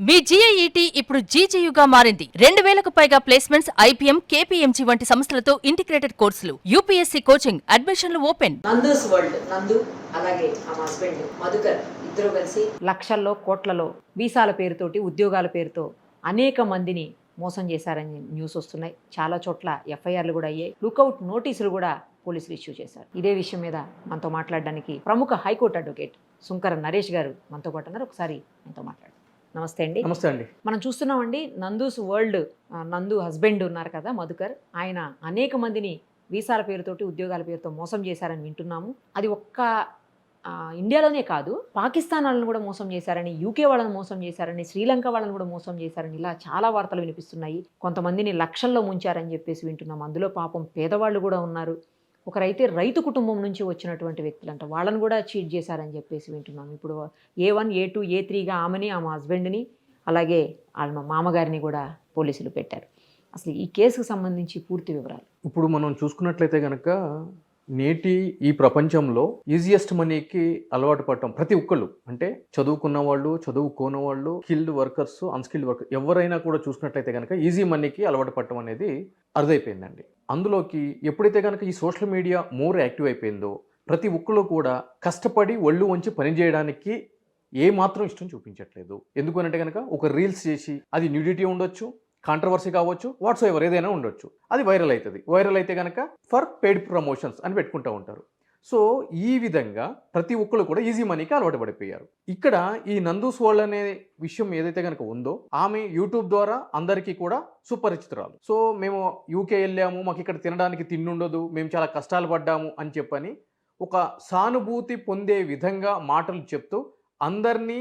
మీ జీఐఈటీ ఇప్పుడు జీజేయుగా మారింది. 2000కు పైగా ప్లేస్మెంట్స్, ఐపీఎం, కేపీఎంజీ వంటి సంస్థలతో ఇంటిగ్రేటెడ్ కోర్సులు, యూపీఎస్సీ కోచింగ్, అడ్మిషన్లు ఓపెన్. నందూస్ వరల్డ్ నందు అలాగే ఆ హస్బెండ్ మధుకర్ ఇద్దరు కలిసి లక్షల్లో కోట్లలో వీసాల పేరుతోటి ఉద్యోగాల పేరుతో అనేక మందిని మోసం చేశారని న్యూస్ వస్తున్నాయి. చాలా చోట్ల ఎఫ్ఐఆర్లు కూడా అయ్యాయి. లుకౌట్ నోటీసులు కూడా పోలీసులు ఇష్యూ చేశారు. ఇదే విషయం మీద మనతో మాట్లాడడానికి ప్రముఖ హైకోర్టు అడ్వకేట్ సుంకర నరేష్ గారు మనతో పాటు ఉన్నారు. ఒకసారి మనతో మాట్లాడు. నమస్తే అండి. నమస్తే అండి. మనం చూస్తున్నామండి, నందూస్ వరల్డ్ నందు హస్బెండ్ ఉన్నారు కదా మధుకర్, ఆయన అనేక మందిని వీసాల పేరుతోటి ఉద్యోగాల పేరుతో మోసం చేశారని వింటున్నాము. అది ఒక్క ఇండియాలోనే కాదు, పాకిస్తాన్ వాళ్ళని కూడా మోసం చేశారని, యూకే వాళ్ళని మోసం చేశారని, శ్రీలంక వాళ్ళని కూడా మోసం చేశారని ఇలా చాలా వార్తలు వినిపిస్తున్నాయి. కొంతమందిని లక్షల్లో ముంచారని చెప్పేసి వింటున్నాం. అందులో పాపం పేదవాళ్ళు కూడా ఉన్నారు. ఒకరైతే రైతు కుటుంబం నుంచి వచ్చినటువంటి వ్యక్తులంట, వాళ్ళని కూడా చీట్ చేశారని చెప్పేసి వింటున్నాం. ఇప్పుడు A1, A2, A3గా ఆమె హస్బెండ్ని అలాగే వాళ్ళ మామగారిని కూడా పోలీసులు పెట్టారు. అసలు ఈ కేసుకు సంబంధించి పూర్తి వివరాలు. ఇప్పుడు మనం చూసుకున్నట్లయితే కనుక నేటి ఈ ప్రపంచంలో ఈజియెస్ట్ మనీకి అలవాటు పడటం ప్రతి ఒక్కళ్ళు, అంటే చదువుకున్న వాళ్ళు, చదువుకోని వాళ్ళు, స్కిల్డ్ వర్కర్స్, అన్స్కిల్డ్ వర్కర్స్, ఎవరైనా కూడా చూసుకున్నట్లయితే కనుక ఈజీ మనీకి అలవాటు పడటం అనేది అరుదైపోయిందండి. అందులోకి ఎప్పుడైతే కనుక ఈ సోషల్ మీడియా మోర్ యాక్టివ్ అయిపోయిందో ప్రతి ఒక్కళ్ళు కూడా కష్టపడి ఒళ్ళు వంచి పని చేయడానికి ఏ మాత్రం ఇష్టం చూపించట్లేదు. ఎందుకనంటే కనుక ఒక రీల్స్ చేసి అది న్యూడిటీ ఉండొచ్చు, కాంట్రవర్సీ కావచ్చు, వాట్స్ ఎవర్ ఏదైనా ఉండొచ్చు, అది వైరల్ అవుతుంది. వైరల్ అయితే కనుక ఫర్ పెయిడ్ ప్రమోషన్స్ అని పెట్టుకుంటూ ఉంటారు. సో ఈ విధంగా ప్రతి ఒక్కరు కూడా ఈజీ మనీకి అలవాటు పడిపోయారు. ఇక్కడ ఈ నందూస్ వరల్డ్ అనే విషయం ఏదైతే కనుక ఉందో ఆమె యూట్యూబ్ ద్వారా అందరికీ కూడా సుపరిచితురాలు. సో మేము యూకే వెళ్ళాము, మాకు ఇక్కడ తినడానికి తిండి ఉండదు, మేము చాలా కష్టాలు పడ్డాము అని చెప్పని ఒక సానుభూతి పొందే విధంగా మాటలు చెప్తూ అందరినీ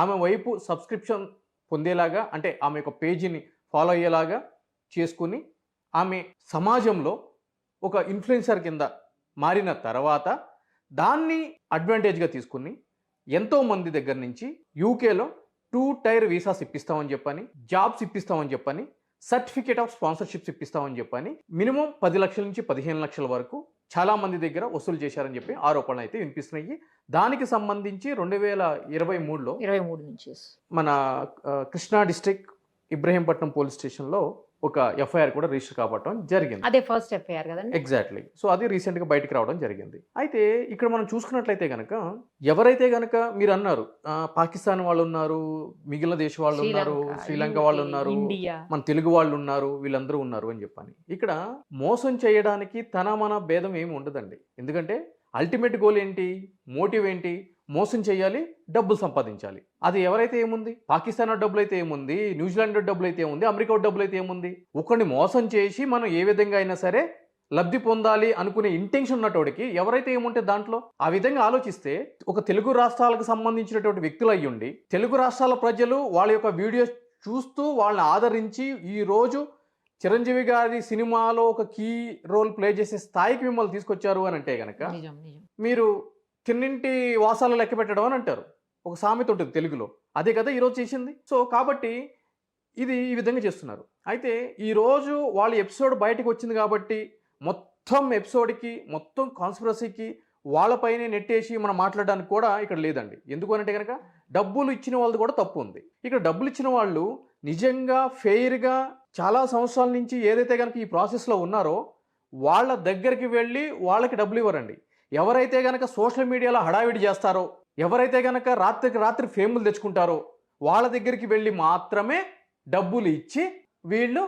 ఆమె వైపు సబ్స్క్రిప్షన్ పొందేలాగా, అంటే ఆమె యొక్క పేజీని ఫాలో అయ్యేలాగా చేసుకుని ఆమె సమాజంలో ఒక ఇన్ఫ్లుయెన్సర్ కింద మారిన తర్వాత దాన్ని అడ్వాంటేజ్గా తీసుకుని ఎంతోమంది దగ్గర నుంచి యూకేలో 2 టైర్ వీసాస్ ఇప్పిస్తామని చెప్పని, జాబ్స్ ఇప్పిస్తామని చెప్పని, సర్టిఫికేట్ ఆఫ్ స్పాన్సర్షిప్స్ ఇప్పిస్తామని చెప్పని మినిమం 10 లక్షల నుంచి 15 లక్షల వరకు చాలామంది దగ్గర వసూలు చేశారని చెప్పి ఆరోపణలు అయితే వినిపిస్తున్నాయి. దానికి సంబంధించి 2023లో 23 నుంచి మన కృష్ణా డిస్ట్రిక్ట్ ఇబ్రహీంపట్నం పోలీస్ స్టేషన్లో ఒక ఎఫ్ఐఆర్ కూడా రిజిస్టర్ కావటం జరిగింది. అదే ఫస్ట్ ఎఫ్ఐఆర్ కదండి. ఎగ్జాక్ట్లీ. సో అది రీసెంట్గా బయటకు రావడం జరిగింది. అయితే ఇక్కడ మనం చూసుకున్నట్లయితే కనుక ఎవరైతే కనుక మీరు అన్నారు పాకిస్తాన్ వాళ్ళు ఉన్నారు, మిగిలిన దేశ వాళ్ళు ఉన్నారు, శ్రీలంక వాళ్ళు ఉన్నారు, మన తెలుగు వాళ్ళు ఉన్నారు, వీళ్ళందరూ ఉన్నారు అని చెప్పని ఇక్కడ మోసం చేయడానికి తన మన భేదం ఏమి ఉండదండి. ఎందుకంటే అల్టిమేట్ గోల్ ఏంటి, మోటివ్ ఏంటి, మోసం చేయాలి, డబ్బులు సంపాదించాలి. అది ఎవరైతే ఏముంది, పాకిస్తాన్ డబ్బులు అయితే ఏముంది, న్యూజిలాండ్ డబ్బులు అయితే ఏముంది, అమెరికా డబ్బులు అయితే ఏముంది, ఒకరిని మోసం చేసి మనం ఏ విధంగా అయినా సరే లబ్ధి పొందాలి అనుకునే ఇంటెన్షన్ ఉన్నటోడికి ఎవరైతే ఏముంటే దాంట్లో ఆ విధంగా ఆలోచిస్తే ఒక తెలుగు రాష్ట్రాలకు సంబంధించినటువంటి వ్యక్తులు అయ్యుండి తెలుగు రాష్ట్రాల ప్రజలు వాళ్ళ యొక్క వీడియోస్ చూస్తూ వాళ్ళని ఆదరించి ఈ రోజు చిరంజీవి గారి సినిమాలో ఒక కీ రోల్ ప్లే చేసే స్థాయికి మిమ్మల్ని తీసుకొచ్చారు అని అంటే కనుక మీరు తిన్నింటి వాసాలు లెక్క పెట్టడం అని అంటారు. ఒక సామెత ఉంటుంది తెలుగులో, అదే కదా ఈరోజు చేసింది. సో కాబట్టి ఇది ఈ విధంగా చేస్తున్నారు. అయితే ఈరోజు వాళ్ళ ఎపిసోడ్ బయటకు వచ్చింది కాబట్టి మొత్తం ఎపిసోడ్కి, మొత్తం కాన్స్పిరసీకి వాళ్ళపైనే నెట్టేసి మనం మాట్లాడడానికి కూడా ఇక్కడ లేదండి. ఎందుకు అంటే కనుక డబ్బులు ఇచ్చిన వాళ్ళది కూడా తప్పు ఉంది. ఇక్కడ డబ్బులు ఇచ్చిన వాళ్ళు నిజంగా ఫెయిర్గా చాలా సంవత్సరాల నుంచి ఏదైతే కనుక ఈ ప్రాసెస్లో ఉన్నారో వాళ్ళ దగ్గరికి వెళ్ళి వాళ్ళకి డబ్బులు ఇవ్వరండి. ఎవరైతే కనుక సోషల్ మీడియాలో హడావిడి చేస్తారో, ఎవరైతే కనుక రాత్రికి రాత్రి ఫేములు తెచ్చుకుంటారో వాళ్ళ దగ్గరికి వెళ్ళి మాత్రమే డబ్బులు ఇచ్చి వీళ్ళు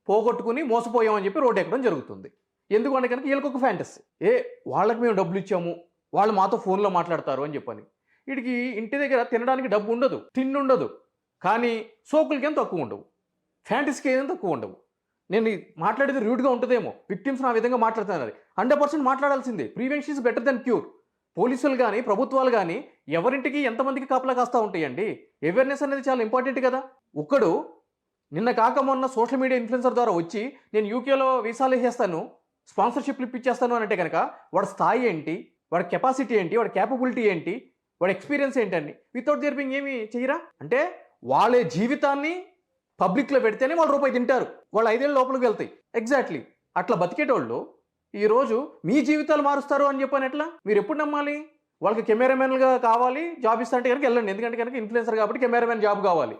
పోగొట్టుకుని మోసపోయామని చెప్పి రోడ్ ఎక్కడం జరుగుతుంది. ఎందుకంటే కనుక వీళ్ళకి ఒక ఫ్యాంటసీ, వాళ్ళకి మేము డబ్బులు ఇచ్చాము, వాళ్ళు మాతో ఫోన్లో మాట్లాడతారు అని చెప్పని. వీడికి ఇంటి దగ్గర తినడానికి డబ్బు ఉండదు, తిండి ఉండదు, కానీ సోకులకి ఏం తక్కువ ఉండవు, ఫ్యాంటసీకి ఏం తక్కువ ఉండవు. నేను మాట్లాడేది రూడ్గా ఉంటుందేమో, విక్టిమ్స్ ఆ విధంగా మాట్లాడుతున్నారు. 100% మాట్లాడాల్సిందే. Prevention is better then cure. పోలీసులు కానీ ప్రభుత్వాలు కానీ ఎవరింటికి ఎంతమందికి కాపలా కాస్తూ ఉంటాయండి. అవేర్నెస్ అనేది చాలా ఇంపార్టెంట్ కదా. ఒక్కడు నిన్న కాక మొన్న సోషల్ మీడియా ఇన్ఫ్లుయెన్సర్ ద్వారా వచ్చి నేను యూకేలో వీసాలు వేసేస్తాను, స్పాన్సర్షిప్లు ఇప్పించేస్తాను అని అంటే కనుక వాడి స్థాయి ఏంటి, వాడి కెపాసిటీ ఏంటి, వాడి క్యాపబిలిటీ ఏంటి, వాడి ఎక్స్పీరియన్స్ ఏంటండి. వితౌట్ దేర్ బీయింగ్ ఏమి చేయరా అంటే వాళ్ళ జీవితాన్ని పబ్లిక్లో పెడితేనే వాళ్ళు రూపాయి తింటారు, వాళ్ళు 5 ఏళ్ళ లోపలికి వెళ్తాయి. ఎగ్జాక్ట్లీ అట్లా బతికేటోళ్ళు ఈరోజు మీ జీవితాలు మారుస్తారు అని చెప్పని ఎట్లా మీరు ఎప్పుడు నమ్మాలి? వాళ్ళకి కెమెరామెన్గా కావాలి, జాబ్ ఇస్తా అంటే కనుక వెళ్ళండి. ఎందుకంటే కనుక ఇన్ఫ్లుయెన్సర్ కాబట్టి కెమెరామెన్ జాబ్ కావాలి.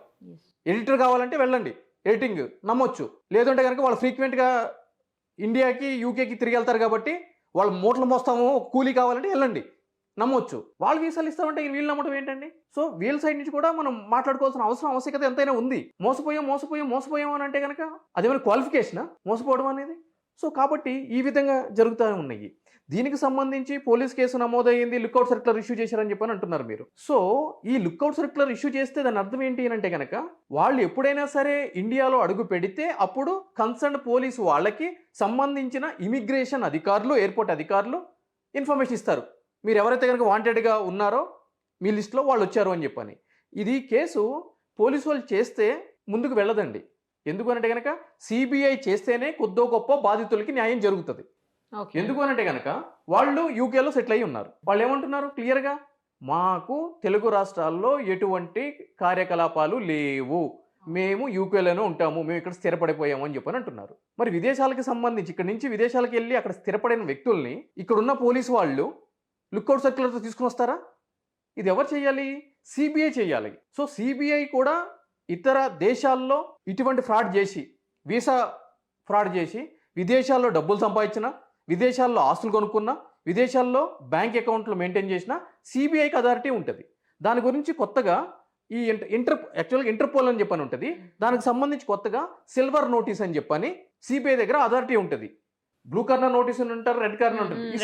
ఎడిటర్ కావాలంటే వెళ్ళండి, ఎడిటింగ్ నమ్మొచ్చు. లేదంటే కనుక వాళ్ళు ఫ్రీక్వెంట్గా ఇండియాకి యూకేకి తిరిగి వెళ్తారు కాబట్టి వాళ్ళు మూటలు మోస్తాము, కూలీ కావాలంటే వెళ్ళండి, నమ్మొచ్చు. వాళ్ళు వీసాలు ఇస్తామంటే వీళ్ళు నమ్మడం ఏంటండి? సో వీళ్ళ సైడ్ నుంచి కూడా మనం మాట్లాడుకోవాల్సిన ఆవశ్యకత ఎంతైనా ఉంది. మోసపోయాం అని అంటే కనుక అదేమైనా క్వాలిఫికేషనా మోసపోవడం అనేది? సో కాబట్టి ఈ విధంగా జరుగుతూ ఉన్నాయి. దీనికి సంబంధించి పోలీస్ కేసు నమోదయ్యింది, లుక్అవుట్ సర్క్యులర్ ఇష్యూ చేశారని చెప్పని అంటున్నారు మీరు. సో ఈ లుక్అవుట్ సర్క్యులర్ ఇష్యూ చేస్తే దాని అర్థం ఏంటి అని అంటే కనుక వాళ్ళు ఎప్పుడైనా సరే ఇండియాలో అడుగు పెడితే అప్పుడు కన్సర్న్ పోలీసు వాళ్ళకి సంబంధించిన ఇమిగ్రేషన్ అధికారులు, ఎయిర్పోర్ట్ అధికారులు ఇన్ఫర్మేషన్ ఇస్తారు, మీరు ఎవరైతే కనుక వాంటెడ్గా ఉన్నారో మీ లిస్ట్లో వాళ్ళు వచ్చారు అని చెప్పని. ఇది కేసు పోలీసు వాళ్ళు చేస్తే ముందుకు వెళ్ళదండి. ఎందుకు అనంటే కనుక సిబిఐ చేస్తేనే కొద్దో గొప్ప బాధితులకి న్యాయం జరుగుతుంది. ఎందుకు అనంటే కనుక వాళ్ళు యూకేలో సెటిల్ అయ్యి ఉన్నారు. వాళ్ళు ఏమంటున్నారు క్లియర్గా, మాకు తెలుగు రాష్ట్రాల్లో ఎటువంటి కార్యకలాపాలు లేవు, మేము యూకేలోనే ఉంటాము, మేము ఇక్కడ స్థిరపడిపోయాము అని చెప్పని అంటున్నారు. మరి విదేశాలకు సంబంధించి ఇక్కడ నుంచి విదేశాలకు వెళ్ళి అక్కడ స్థిరపడిన వ్యక్తుల్ని ఇక్కడున్న పోలీసు వాళ్ళు లుక్అవుట్ సర్క్యులర్తో తీసుకుని వస్తారా? ఇది ఎవరు చేయాలి? సిబిఐ చేయాలి. సో సిబిఐ కూడా ఇతర దేశాల్లో ఇటువంటి ఫ్రాడ్ చేసి, వీసా ఫ్రాడ్ చేసి, విదేశాల్లో డబ్బులు సంపాదించిన, విదేశాల్లో ఆస్తులు కొనుక్కున్న, విదేశాల్లో బ్యాంక్ అకౌంట్లు మెయింటైన్ చేసిన సిబిఐకి అథారిటీ ఉంటుంది. దాని గురించి కొత్తగా ఈ యాక్చువల్గా ఇంటర్పోల్ అని చెప్పని ఉంటుంది, దానికి సంబంధించి కొత్తగా సిల్వర్ నోటీస్ అని చెప్పని సిబిఐ దగ్గర అథారిటీ ఉంటుంది. బ్లూ కార్నర్ నోటీస్ ఉంటారు, రెడ్ కార్నర్ ఉంటుంది. ఈ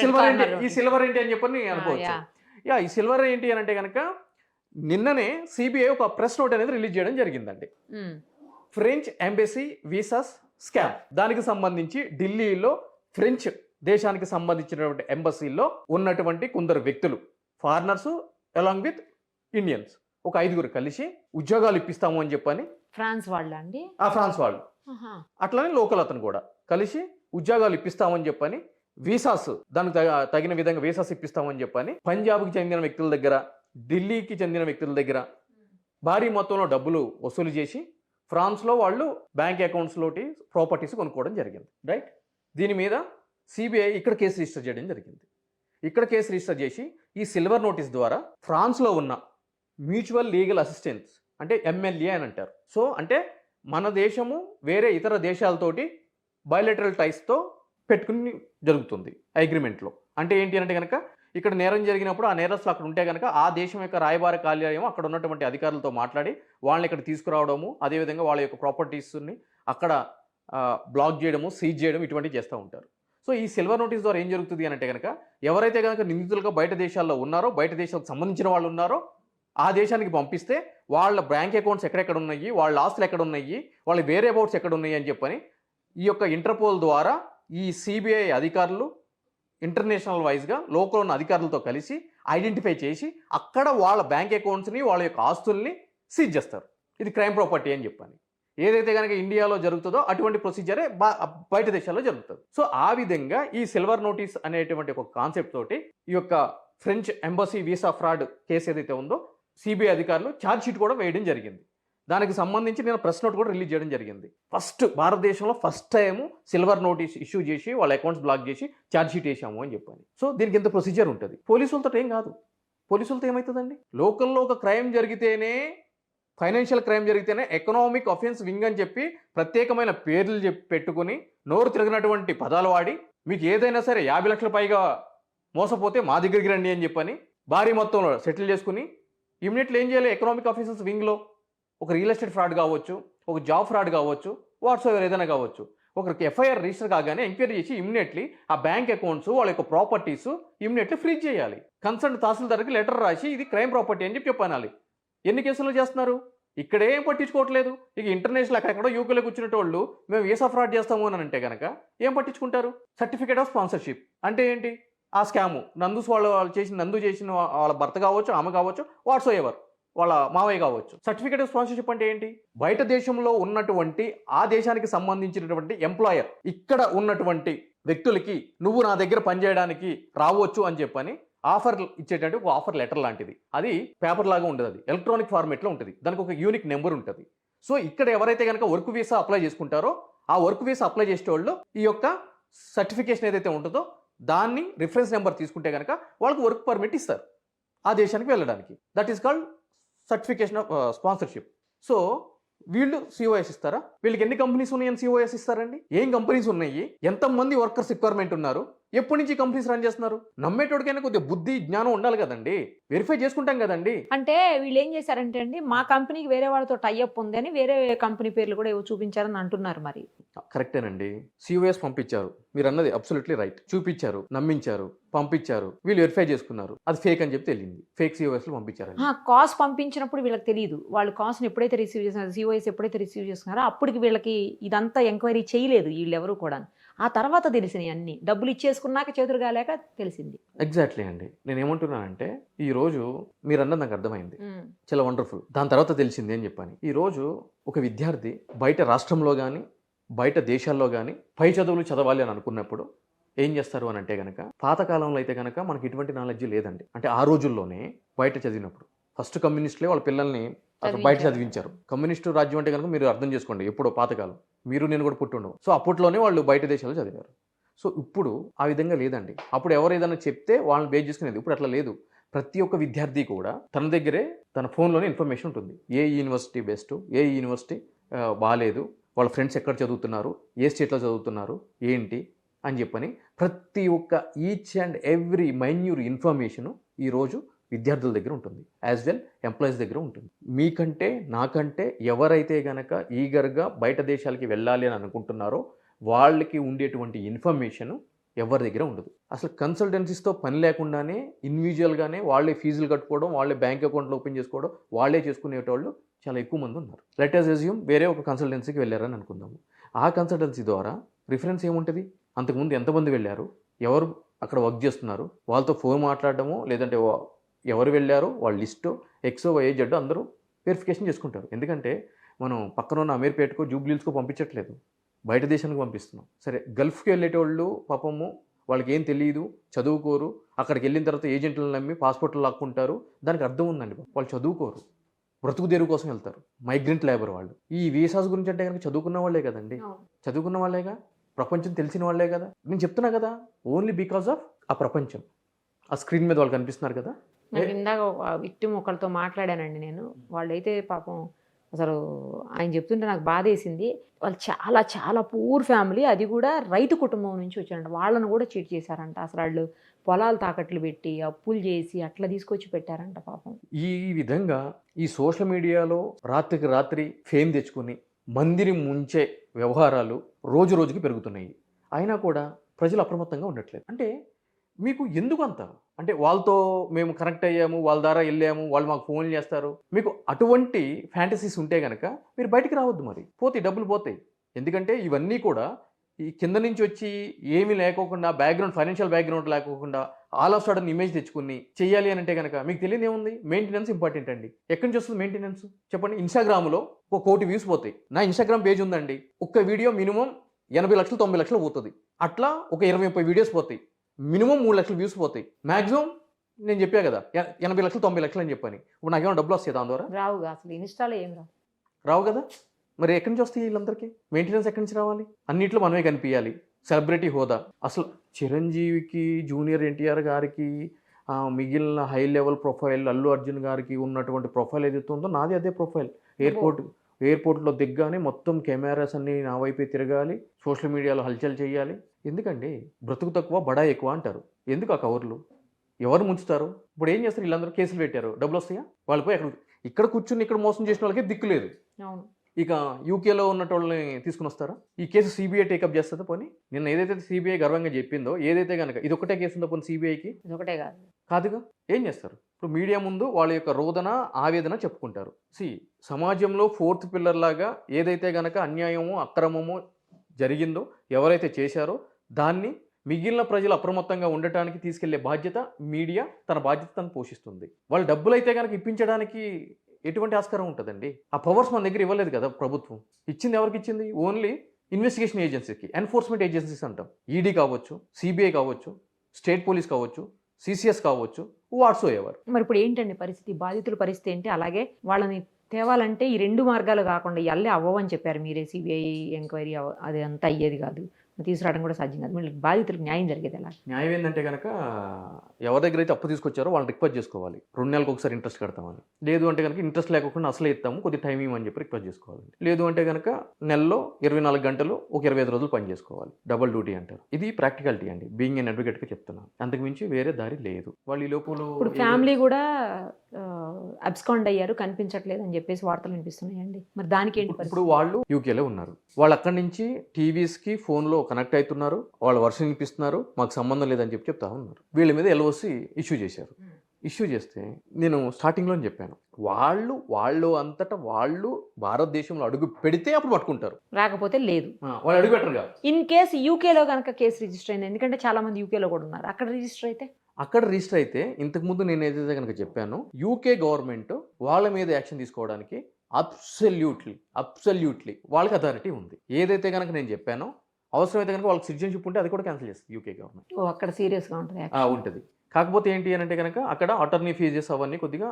సిల్వర్ ఏంటి అని చెప్పని అనుకోవచ్చు. ఈ సిల్వర్ ఏంటి అని అంటే కనుక నిన్ననే సిబిఐ ఒక ప్రెస్ నోట్ అనేది రిలీజ్ చేయడం జరిగిందండి. ఫ్రెంచ్ ఎంబసీ వీసాస్ స్కామ్, దానికి సంబంధించి ఢిల్లీలో ఫ్రెంచ్ దేశానికి సంబంధించినటువంటి ఎంబసీలో ఉన్నటువంటి కొందరు వ్యక్తులు, ఫారినర్స్ అలాంగ్ విత్ ఇండియన్స్, ఒక 5 కలిసి ఉద్యోగాలు ఇప్పిస్తాము అని చెప్పని. ఫ్రాన్స్ వాళ్ళ అండి? ఫ్రాన్స్ వాళ్ళు, అట్లానే లోకల్ అతను కూడా కలిసి ఉద్యోగాలు ఇప్పిస్తామని చెప్పని, వీసాస్ దానికి తగిన విధంగా వీసాస్ ఇప్పిస్తామని చెప్పని పంజాబ్కి చెందిన వ్యక్తుల దగ్గర, ఢిల్లీకి చెందిన వ్యక్తుల దగ్గర భారీ మొత్తంలో డబ్బులు వసూలు చేసి ఫ్రాన్స్లో వాళ్ళు బ్యాంక్ అకౌంట్స్లోటి ప్రాపర్టీస్ కొనుక్కోవడం జరిగింది. రైట్. దీని మీద సిబిఐ ఇక్కడ కేసు రిజిస్టర్ చేయడం జరిగింది. ఇక్కడ కేసు రిజిస్టర్ చేసి ఈ సిల్వర్ నోటీస్ ద్వారా ఫ్రాన్స్లో ఉన్న మ్యూచువల్ లీగల్ అసిస్టెన్స్ అంటే MLA అని అంటారు. సో అంటే మన దేశము వేరే ఇతర దేశాలతోటి బయోలెటరల్ టైస్తో పెట్టుకుని జరుగుతుంది అగ్రిమెంట్లో. అంటే ఏంటి అంటే కనుక ఇక్కడ నేరం జరిగినప్పుడు ఆ నేరస్తులు అక్కడ ఉంటే కనుక ఆ దేశం యొక్క రాయబార కార్యాలయం అక్కడ ఉన్నటువంటి అధికారులతో మాట్లాడి వాళ్ళని ఇక్కడ తీసుకురావడము, అదేవిధంగా వాళ్ళ యొక్క ప్రాపర్టీస్ని అక్కడ బ్లాక్ చేయడము, సీజ్ చేయడం, ఇటువంటివి చేస్తూ ఉంటారు. సో ఈ సిల్వర్ నోటీస్ ద్వారా ఏం జరుగుతుంది అని అంటే కనుక ఎవరైతే కనుక నిందితులుగా బయట దేశాల్లో ఉన్నారో, బయట దేశాలకు సంబంధించిన వాళ్ళు ఉన్నారో ఆ దేశానికి పంపిస్తే వాళ్ళ బ్యాంక్ అకౌంట్స్ ఎక్కడెక్కడ ఉన్నాయి, వాళ్ళ ఆస్తులు ఎక్కడ ఉన్నాయి, వాళ్ళ వేరే అబౌట్స్ ఎక్కడ ఉన్నాయి అని చెప్పని ఈ యొక్క ఇంటర్పోల్ ద్వారా ఈ సిబిఐ అధికారులు ఇంటర్నేషనల్ వైజ్గా లోకల్ ఉన్న అధికారులతో కలిసి ఐడెంటిఫై చేసి అక్కడ వాళ్ళ బ్యాంక్ అకౌంట్స్ని, వాళ్ళ యొక్క ఆస్తుల్ని సీజ్ చేస్తారు. ఇది క్రైమ్ ప్రాపర్టీ అని చెప్పని. ఏదైతే కనుక ఇండియాలో జరుగుతుందో అటువంటి ప్రొసీజరే బయట దేశాల్లో జరుగుతుంది. సో ఆ విధంగా ఈ సిల్వర్ నోటీస్ అనేటువంటి ఒక కాన్సెప్ట్ తోటి ఈ యొక్క French embassy visa fraud case ఏదైతే ఉందో సిబిఐ అధికారులు ఛార్జ్ షీట్ కూడా వేయడం జరిగింది. దానికి సంబంధించి నేను ప్రెస్ నోట్ కూడా రిలీజ్ చేయడం జరిగింది. భారతదేశంలో first time silver notice issue చేసి వాళ్ళ అకౌంట్స్ బ్లాక్ చేసి ఛార్జ్ షీట్ వేసాము అని చెప్పని. సో దీనికి ఎంత ప్రొసీజర్ ఉంటుంది. పోలీసులతో ఏం కాదు. పోలీసులతో ఏమవుతుందండి? లోకల్లో ఒక క్రైమ్ జరిగితేనే, ఫైనాన్షియల్ క్రైమ్ జరిగితేనే ఎకనామిక్ అఫెన్స్ వింగ్ అని చెప్పి ప్రత్యేకమైన పేర్లు పెట్టుకుని నోరు తిరిగినటువంటి పదాలు వాడి మీకు ఏదైనా సరే 50 లక్షల పైగా మోసపోతే మా దగ్గరికి రండి అని చెప్పని భారీ మొత్తంలో సెటిల్ చేసుకుని ఇమీడియట్లీ ఏం చేయాలి? ఎకనామిక్ ఆఫెన్సెస్ వింగ్లో ఒక రియల్ ఎస్టేట్ ఫ్రాడ్ కావచ్చు, ఒక జాబ్ ఫ్రాడ్ కావచ్చు, వాట్సాప్ ఏదైనా కావచ్చు, ఒకరికి ఎఫ్ఐఆర్ రిజిస్టర్ కాగానే ఎంక్వైరీ చేసి ఇమీడియట్లీ ఆ బ్యాంక్ అకౌంట్స్, వాళ్ళ యొక్క ప్రాపర్టీస్ ఇమీడియట్లీ ఫ్రీజ్ చేయాలి. కన్సర్న్ తహసీల్దార్కి లెటర్ రాసి ఇది క్రైమ్ ప్రాపర్టీ అని చెప్పాలి. ఎన్ని కేసులు చేస్తున్నారు? ఇక్కడేం పట్టించుకోవట్లేదు. ఇక ఇంటర్నేషనల్ అక్కడెక్కడో యూకేలో కూర్చునే వాళ్ళు మేము వీసా ఫ్రాడ్ చేస్తాము అని అంటే కనుక ఏం పట్టించుకుంటారు? సర్టిఫికేట్ ఆఫ్ స్పాన్సర్షిప్ అంటే ఏంటి? ఆ స్కాము నందు చేసిన వాళ్ళ భర్త కావచ్చు, ఆమె కావచ్చు, వాట్సో ఎవర్ వాళ్ళ మావయ్య కావచ్చు. సర్టిఫికేట్ ఆఫ్ స్పాన్సర్షిప్ అంటే ఏంటి? బయట దేశంలో ఉన్నటువంటి ఆ దేశానికి సంబంధించినటువంటి ఎంప్లాయర్ ఇక్కడ ఉన్నటువంటి వ్యక్తులకి నువ్వు నా దగ్గర పనిచేయడానికి రావచ్చు అని చెప్పని ఆఫర్ ఇచ్చేటట్టు ఒక ఆఫర్ లెటర్ లాంటిది. అది పేపర్ లాగా ఉండదు, అది ఎలక్ట్రానిక్ ఫార్మేట్లో ఉంటుంది. దానికి ఒక యూనిక్ నెంబర్ ఉంటుంది. సో ఇక్కడ ఎవరైతే కనుక వర్క్ వీసా అప్లై చేసుకుంటారో ఆ వర్క్ వీసా అప్లై చేసే వాళ్ళు ఈ యొక్క సర్టిఫికేషన్ ఏదైతే ఉంటుందో దాన్ని రిఫరెన్స్ నెంబర్ తీసుకుంటే కనుక వాళ్ళకి వర్క్ పర్మిట్ ఇస్తారు ఆ దేశానికి వెళ్ళడానికి. That is called certification of sponsorship. So వీళ్ళు సిఓఎస్ ఇస్తారా? వీళ్ళకి ఎన్ని కంపెనీస్ ఉన్నాయని సిఓఎస్ ఇస్తారండి? ఏం కంపెనీస్ ఉన్నాయి, ఎంతమంది వర్కర్స్ రిక్వైర్మెంట్ ఉన్నారు, ఎప్పటి నుంచి కంపెనీస్ రన్ చేస్తున్నారు? నమ్మేటోడికైనా కొద్దిగా బుద్ధి జ్ఞానం ఉండాలి కదండి, వెరిఫై చేసుకుంటాం కదండి. అంటే వీళ్ళు ఏం చేశారంటే అండి, మా కంపెనీకి వేరే వాళ్ళతో టైఅప్ ఉంది అని వేరే కంపెనీ పేర్లు కూడా ఏవో చూపించారని అంటున్నారు. మరి కరెక్టేనండి, సిఓఎస్ పంపించారు, మీరు అన్నది అబ్సల్యూట్లీ రైట్. చూపించారు, నమ్మించారు, పంపించారు, వీళ్ళు వెరిఫై చేసుకున్నారు, అది ఫేక్ అని చెప్పి తెలియంది, ఫేక్ సిఓఎస్లు పంపించారు. కాస్ పంపించినప్పుడు వీళ్ళకి తెలియదు. వాళ్ళు కాస్ని ఎప్పుడైతే రిసీవ్ చేస్తున్నారు, సిఓఎస్ ఎప్పుడైతే రిసీవ్ చేస్తున్నారో అప్పటికి వీళ్ళకి ఇదంతా ఎంక్వైరీ చేయలేదు వీళ్ళు ఎవరు కూడా. ఆ తర్వాత తెలిసినాయి అన్ని, డబ్బులు ఇచ్చేసుకున్నాక చేతులు కాలేక తెలిసింది. ఎగ్జాక్ట్లీ అండి, నేను ఏమంటున్నానంటే ఈ రోజు మీరు అన్నది నాకు అర్థమైంది, చాలా వండర్ఫుల్. దాని తర్వాత తెలిసింది అని చెప్పాను. ఈ రోజు ఒక విద్యార్థి బయట రాష్ట్రంలో కానీ బయట దేశాల్లో కానీ పై చదువులు చదవాలి అని అనుకున్నప్పుడు ఏం చేస్తారు అని అంటే కనుక, పాతకాలంలో అయితే కనుక మనకి ఇటువంటి నాలెడ్జ్ లేదండి. అంటే ఆ రోజుల్లోనే బయట చదివినప్పుడు ఫస్ట్ కమ్యూనిస్టులే వాళ్ళ పిల్లల్ని అక్కడ బయట చదివించారు. కమ్యూనిస్టు రాజ్యం అంటే కనుక మీరు అర్థం చేసుకోండి, ఎప్పుడో పాతకాలం, మీరు నేను కూడా పుట్టుండవు. సో అప్పట్లోనే వాళ్ళు బయట దేశాల్లో చదివారు. సో ఇప్పుడు ఆ విధంగా లేదండి. అప్పుడు ఎవరు ఏదైనా చెప్తే వాళ్ళని బేస్ చేసుకునేది, ఇప్పుడు అట్లా లేదు. ప్రతి ఒక్క విద్యార్థి కూడా తన దగ్గరే తన ఫోన్లోనే ఇన్ఫర్మేషన్ ఉంటుంది. ఏ యూనివర్సిటీ బెస్ట్, ఏ యూనివర్సిటీ బాగాలేదు, వాళ్ళ ఫ్రెండ్స్ ఎక్కడ చదువుతున్నారు, ఏ స్టేట్లో చదువుతున్నారు, ఏంటి అని చెప్పని ప్రతి ఒక్క ఈచ్ అండ్ ఎవ్రీ మైన్యూర్ ఇన్ఫర్మేషను ఈరోజు విద్యార్థుల దగ్గర ఉంటుంది, యాజ్ వెల్ ఎంప్లాయీస్ దగ్గర ఉంటుంది. మీకంటే నాకంటే ఎవరైతే గనక ఈగర్గా బయట దేశాలకి వెళ్ళాలి అని అనుకుంటున్నారో వాళ్ళకి ఉండేటువంటి ఇన్ఫర్మేషన్ ఎవరి దగ్గర ఉండదు. అసలు కన్సల్టెన్సీస్తో పని లేకుండానే ఇండివిజువల్గానే వాళ్ళే ఫీజులు కట్టుకోవడం, వాళ్ళే బ్యాంక్ అకౌంట్లు ఓపెన్ చేసుకోవడం, వాళ్ళే చేసుకునేటోళ్ళు చాలా ఎక్కువ మంది ఉన్నారు. లెట్ అస్ అస్యూమ్ వేరే ఒక కన్సల్టెన్సీకి వెళ్ళారని అనుకుందాము. ఆ కన్సల్టెన్సీ ద్వారా రిఫరెన్స్ ఏముంటుంది, అంతకుముందు ఎంతమంది వెళ్ళారు, ఎవరు అక్కడ వర్క్ చేస్తున్నారు, వాళ్ళతో ఫోన్ మాట్లాడడము, లేదంటే ఎవరు వెళ్ళారో వాళ్ళ లిస్టు ఎక్సో వై జెడ్ అందరూ వెరిఫికేషన్ చేసుకుంటారు. ఎందుకంటే మనం పక్కన ఉన్న అమీర్పేటకో జూబ్లీహిల్స్కో పంపించట్లేదు, బయట దేశానికి పంపిస్తున్నాం. సరే, గల్ఫ్కి వెళ్ళేటోళ్ళు పాపము వాళ్ళకి ఏం తెలియదు, చదువుకోరు, అక్కడికి వెళ్ళిన తర్వాత ఏజెంట్లను నమ్మి పాస్పోర్ట్లు లాక్కుంటారు. దానికి అర్థం ఉందండి, వాళ్ళు చదువుకోరు, బ్రతుకు తెరువు కోసం వెళ్తారు, మైగ్రెంట్ లేబర్ వాళ్ళు. ఈ వీసాస్ గురించి అంటే కనుక చదువుకున్న వాళ్ళే కదండి, చదువుకున్న వాళ్ళేగా, ప్రపంచం తెలిసిన వాళ్ళే కదా. నేను చెప్తున్నా కదా, ఓన్లీ బికాస్ ఆఫ్ ఆ ప్రపంచం, ఆ స్క్రీన్ మీద వాళ్ళు కనిపిస్తున్నారు కదా. ఇందాక విక్టిమ్ ఒకరితో మాట్లాడానండి నేను, వాళ్ళైతే పాపం అసలు ఆయన చెప్తుంటే నాకు బాధ వేసింది. వాళ్ళు చాలా చాలా పూర్ ఫ్యామిలీ, అది కూడా రైతు కుటుంబం నుంచి వచ్చారంట. వాళ్ళను కూడా చీట్ చేశారంట. అసలు వాళ్ళు పొలాలు తాకట్లు పెట్టి అప్పులు చేసి అట్లా తీసుకొచ్చి పెట్టారంట పాపం. ఈ విధంగా ఈ సోషల్ మీడియాలో రాత్రికి రాత్రి ఫేమ్ తెచ్చుకుని మందిని ముంచే వ్యవహారాలు రోజు రోజుకి పెరుగుతున్నాయి. అయినా కూడా ప్రజలు అప్రమత్తంగా ఉండట్లేదు. అంటే మీకు ఎందుకు అంత, అంటే వాళ్ళతో మేము కనెక్ట్ అయ్యాము, వాళ్ళ ద్వారా వెళ్ళాము, వాళ్ళు మాకు ఫోన్ చేస్తారు, మీకు అటువంటి ఫ్యాంటసీస్ ఉంటే కనుక మీరు బయటికి రావద్దు. మరి పోతాయి, డబ్బులు పోతాయి. ఎందుకంటే ఇవన్నీ కూడా ఈ కింద నుంచి వచ్చి ఏమీ లేకోకుండా, బ్యాక్గ్రౌండ్ ఫైనాన్షియల్ బ్యాక్గ్రౌండ్ లేకోకుండా ఆల్ ఆఫ్ సడన్ ఇమేజ్ తెచ్చుకుని చెయ్యాలి అని అంటే కనుక మీకు తెలియదు ఏముంది, మెయింటెనెన్స్ ఇంపార్టెంట్ అండి. ఎక్కడి నుంచి వస్తుంది మెయింటెనెన్స్ చెప్పండి. ఇన్స్టాగ్రామ్లో 1 కోటి వ్యూస్ పోతాయి. నా ఇన్స్టాగ్రామ్ పేజ్ ఉందండి, ఒక్క వీడియో మినిమం 80 లక్షలు 90 లక్షలు పోతుంది. అట్లా ఒక 20-30 వీడియోస్ పోతాయి, మినిమం 3 లక్షలు వ్యూస్ పోతాయి. మ్యాక్సిమం నేను చెప్పా కదా 80 లక్షలు 90 లక్షలు అని చెప్పని. ఇప్పుడు నాకేమైనా డబ్బులు వస్తాయి దాని ద్వారా? రావుగా, అసలు ఇన్స్టాలో ఏం రావు కదా. మరి ఎక్కడి నుంచి వస్తాయి వీళ్ళందరికీ మెయింటెనెన్స్? ఎక్కడి నుంచి రావాలి? అన్నింటిలో మనమే కనిపించాలి, సెలబ్రిటీ హోదా. అసలు చిరంజీవికి, జూనియర్ ఎన్టీఆర్ గారికి, మిగిలిన high level profile Allu Arjun గారికి ఉన్నటువంటి ప్రొఫైల్ ఏదైతే ఉందో నాది అదే ప్రొఫైల్. ఎయిర్పోర్ట్లో దిగ్గానే మొత్తం కెమెరాస్ అన్నీ నా వైపే తిరగాలి, సోషల్ మీడియాలో హల్చల్ చేయాలి. ఎందుకండి బ్రతుకు తక్కువ బడా ఎక్కువ అంటారు. ఎందుకు ఆ కవర్లు? ఎవరు ముంచుతారు? ఇప్పుడు ఏం చేస్తారు వీళ్ళందరూ? కేసులు పెట్టారు, డబ్బులు వస్తాయా? వాళ్ళు పోయి ఇక్కడ కూర్చుని ఇక్కడ మోసం చేసిన వాళ్ళకి దిక్కు లేదు. ఇక యూకేలో ఉన్నటోళ్ళని తీసుకుని వస్తారా? ఈ కేసు సిబిఐ టేకప్ చేస్తుందా? పోనీ నిన్న ఏదైతే సిబిఐ గర్వంగా చెప్పిందో, ఏదైతే కనుక ఇది ఒకటే కేసు ఉందో పోనీ సిబిఐకి ఒకటే కాదుగా, ఏం చేస్తారు? ఇప్పుడు మీడియా ముందు వాళ్ళ యొక్క రోదన ఆవేదన చెప్పుకుంటారు. సమాజంలో 4th పిల్లర్ లాగా ఏదైతే గనక అన్యాయమో అక్రమమో జరిగిందో, ఎవరైతే చేశారో దాన్ని మిగిలిన ప్రజలు అప్రమత్తంగా ఉండటానికి తీసుకెళ్లే బాధ్యత మీడియా తన బాధ్యత తను పోషిస్తుంది. వాళ్ళు డబ్బులు అయితే కనుక ఇప్పించడానికి ఎటువంటి ఆస్కారం ఉంటుందండి? ఆ పవర్స్ మన దగ్గర ఇవ్వలేదు కదా ప్రభుత్వం. ఇచ్చింది ఎవరికి ఇచ్చింది? ఓన్లీ ఇన్వెస్టిగేషన్ ఏజెన్సీకి, ఎన్ఫోర్స్మెంట్ ఏజెన్సీస్ అంటాం. ఈడీ కావచ్చు, సిబిఐ కావచ్చు, స్టేట్ పోలీస్ కావచ్చు, సిసిఎస్ కావచ్చు, వాట్సో ఎవరు. మరి ఇప్పుడు ఏంటండి పరిస్థితి? బాధితుల పరిస్థితి ఏంటి? అలాగే వాళ్ళని తేవాలంటే ఈ 2 మార్గాలు కాకుండా అల్లే అవ్వవని చెప్పారు మీరే. సిబిఐ ఎంక్వైరీ అది అంతా అయ్యేది కాదు. తీసుకురావడం కూడా సాధ్యం కాదు. వీళ్ళకి బాధితులకు న్యాయం జరిగేది ఎలా? న్యాయం ఏంటంటే కనుక ఎవరి దగ్గర అయితే అప్పు తీసుకొచ్చారో వాళ్ళని రిక్వెస్ట్ చేసుకోవాలి, 2 నెలలకు ఒకసారి ఇంట్రెస్ట్ కడతామని. లేదు అంటే కనుక ఇంట్రెస్ట్ లేకుండా అసలే ఇస్తాము, కొద్ది టైం ఇవ్వమని చెప్పి రిక్వెస్ట్ చేసుకోవాలి. లేదు అంటే కనుక నెలలో 24 గంటలు ఒక 25 రోజులు పని చేసుకోవాలి, డబుల్ డ్యూటీ అంటారు. ఇది ప్రాక్టికాలిటీ అండి, బీయింగ్ ఎన్ అడ్వకేట్గా చెప్తున్నాను. అంతకు మించి వేరే దారి లేదు. వాళ్ళు ఈ లోపల ఇప్పుడు ఫ్యామిలీ కూడా అబ్స్కాండ్ అయ్యారు, కనిపించట్లేదు అని చెప్పేసి వార్తలు వినిపిస్తున్నాయండి. మరి దానికి ఏంటి పరిస్థితి? ఇప్పుడు వాళ్ళు యూకేలో ఉన్నారు, వాళ్ళు అక్కడి నుంచి టీవీస్కి ఫోన్లో కనెక్ట్ అవుతున్నారు, వాళ్ళు వర్షం వినిపిస్తున్నారు, మాకు సంబంధం లేదని చెప్పి చెప్తా ఉన్నారు. వీళ్ళ మీద ఎల్ఓసి ఇష్యూ చేశారు. ఇష్యూ చేస్తే నేను స్టార్టింగ్లో చెప్పాను, వాళ్ళు అంతటా వాళ్ళు భారతదేశంలో అడుగు పెడితే అప్పుడు పట్టుకుంటారు, రాకపోతే లేదు. వాళ్ళు అడుగు పెట్టరుగా. ఇన్ కేసు యూకేలో కనుక కేసు రిజిస్టర్ అయింది, ఎందుకంటే చాలా మంది యూకేలో కూడా ఉన్నారు, అక్కడ రిజిస్టర్ అయితే అక్కడ రిజిస్టర్ అయితే ఇంతకుముందు నేను ఏదైతే కనుక చెప్పాను, యూకే గవర్నమెంట్ వాళ్ళ మీద యాక్షన్ తీసుకోవడానికి అబ్సల్యూట్లీ వాళ్ళకి అథారిటీ ఉంది. ఏదైతే కనుక నేను చెప్పానో అవసరమైతే కనుక వాళ్ళకి సిటిజన్షిప్ ఉంటే అది కూడా క్యాన్సిల్ చేస్తుంది యూకే గవర్నమెంట్. అక్కడ సీరియస్గా ఉంటుంది. ఉంటుంది. కాకపోతే ఏంటి అని అంటే కనుక అక్కడ అటార్నీ ఫీజెస్ అవన్నీ కొద్దిగా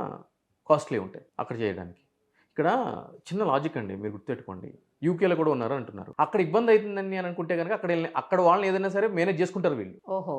కాస్ట్లీ ఉంటాయి అక్కడ చేయడానికి. ఇక్కడ చిన్న లాజిక్ అండి, మీరు గుర్తుపెట్టుకోండి. యూకేలో కూడా ఉన్నారు అంటున్నారు, అక్కడ ఇబ్బంది అవుతుందని అని అనుకుంటే కనుక అక్కడ వాళ్ళని ఏదైనా సరే మేనేజ్ చేసుకుంటారు వీళ్ళు. ఓహో,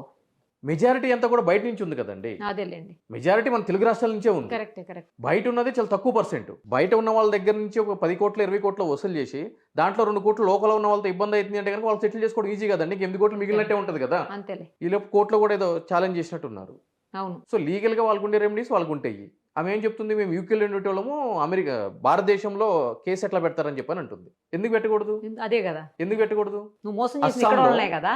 మెజారిటీ అంతా కూడా బయట నుంచి ఉంది కదండి. అదేలేండి, మెజారిటీ మన తెలుగు రాష్ట్రాల నుంచే ఉంది. కరెక్ట్. బయట ఉన్నది చాలా తక్కువ పర్సెంట్. బయట ఉన్న వాళ్ళ దగ్గర నుంచి ఒక 10 కోట్లు 20 కోట్లు వసూలు చేసి దాంట్లో 2 కోట్లు లోకల్ ఉన్న వాళ్ళతో ఇబ్బంది అవుతుంది అంటే కనుక వాళ్ళు సెటిల్ చేసుకోవడం ఈజీ కదండి. 8 కోట్లు మిగిలినట్టే ఉంటుంది కదా. అంతేలే. ఈ లోపు కోర్టులో కూడా ఏదో ఛాలెంజ్ చేసినట్టున్నారు. అవును. సో లీగల్గా వాళ్ళకు ఉండే రెమెడీస్ వాళ్ళకు ఉంటాయి. ఆమె ఏం చెప్తుంది, మేము యూకేలో ఉండేటోళ్ళము అమెరికా భారతదేశంలో కేసు ఎట్లా పెడతారని చెప్పని అంటుంది. ఎందుకు పెట్టకూడదు? అదే కదా, ఎందుకు పెట్టకూడదు? నువ్వు మోసం చేసిన ఇక్కడ వాళ్ళే కదా.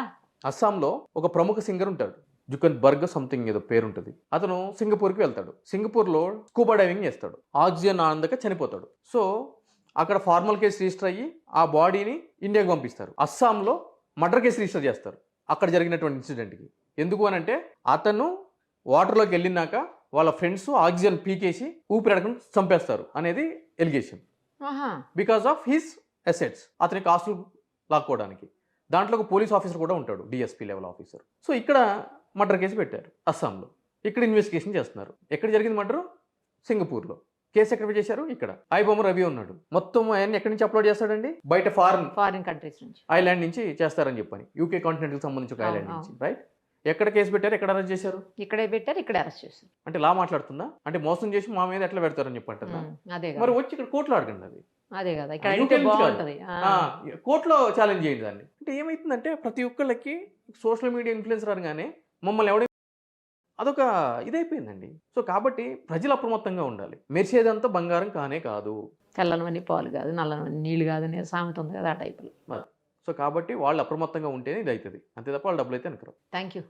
అస్సాంలో ఒక ప్రముఖ సింగర్ ఉంటాడు, జుకన్ బర్గ్ సంథింగ్ ఏదో పేరు ఉంటుంది. అతను సింగపూర్కి వెళ్తాడు, సింగపూర్లో స్కూబా డైవింగ్ చేస్తాడు, ఆక్సిజన్ ఆనందక చనిపోతాడు. సో అక్కడ ఫార్మల్ కేసు రిజిస్టర్ అయ్యి ఆ బాడీని ఇండియాకి పంపిస్తారు. అస్సాంలో మర్డర్ కేసు రిజిస్టర్ చేస్తారు అక్కడ జరిగినటువంటి ఇన్సిడెంట్కి. ఎందుకు అని అంటే అతను వాటర్లోకి వెళ్ళినాక వాళ్ళ ఫ్రెండ్స్ ఆక్సిజన్ పీకేసి ఊపిరాడకుండా చంపేస్తారు అనేది allegation. Because of his assets, అతనికి ఆస్తులు లాక్కోవడానికి. దాంట్లో ఒక పోలీస్ ఆఫీసర్ కూడా ఉంటాడు, డిఎస్పీ లెవెల్ ఆఫీసర్. సో ఇక్కడ మర్డర్ కేసు పెట్టారు అస్సాంలో. ఇక్కడ ఇన్వెస్టిగేషన్ చేస్తున్నారు. ఎక్కడ జరిగింది మర్డర్? సింగపూర్లో. కేసు ఎక్కడ చేశారు? ఇక్కడ. ఐబొమ్మ రవి ఉన్నాడు. మొత్తం ఆయన ఎక్కడి నుంచి అప్లోడ్ చేస్తాడండి? బయట ఫారిన్ కంట్రీస్ నుంచి, ఐలాండ్ నుంచి చేస్తారని చెప్పని, యూకే కాంటినెంట్కి సంబంధించి ఒక ఐలాండ్ నుంచి. రైట్. ఎక్కడ కేసు పెట్టారు? ఎక్కడ అరెస్ట్ చేశారు? ఇక్కడే పెట్టారు, ఇక్కడే అరెస్ట్ చేశారు. అంటే లా మాట్లాడుతుందా? అంటే మోసం చేసి మా మీద ఎట్లా పెడతారని చెప్పంటారా? అదే మరి వచ్చి ఇక్కడ కోర్టులో అడగండి. అది అదే కదా, ఇక్కడ బాగుంటుంది. కోర్టులో ఛాలెంజ్ చేయండి దాన్ని. అంటే ఏమైతుందంటే ప్రతి ఒక్కళ్ళకి సోషల్ మీడియా ఇన్ఫ్లుయెన్సర్ అనగానే మమ్మల్ని ఎవడై అదొక ఇదైపోయిందండి. సో కాబట్టి ప్రజలు అప్రమత్తంగా ఉండాలి. మెరిసేదంతా బంగారం కానే కాదు, తెల్లనవన్నీ పాలు కాదు, నల్లనవన్నీ నీళ్ళు కాదు అనే సామెత ఉంది కదా, ఆ టైపులో. సో కాబట్టి వాళ్ళు అప్రమత్తంగా ఉంటేనే ఇది అవుతుంది, అంతే తప్ప వాళ్ళు డబ్బులు అయితే అనుకోరు. Thank you.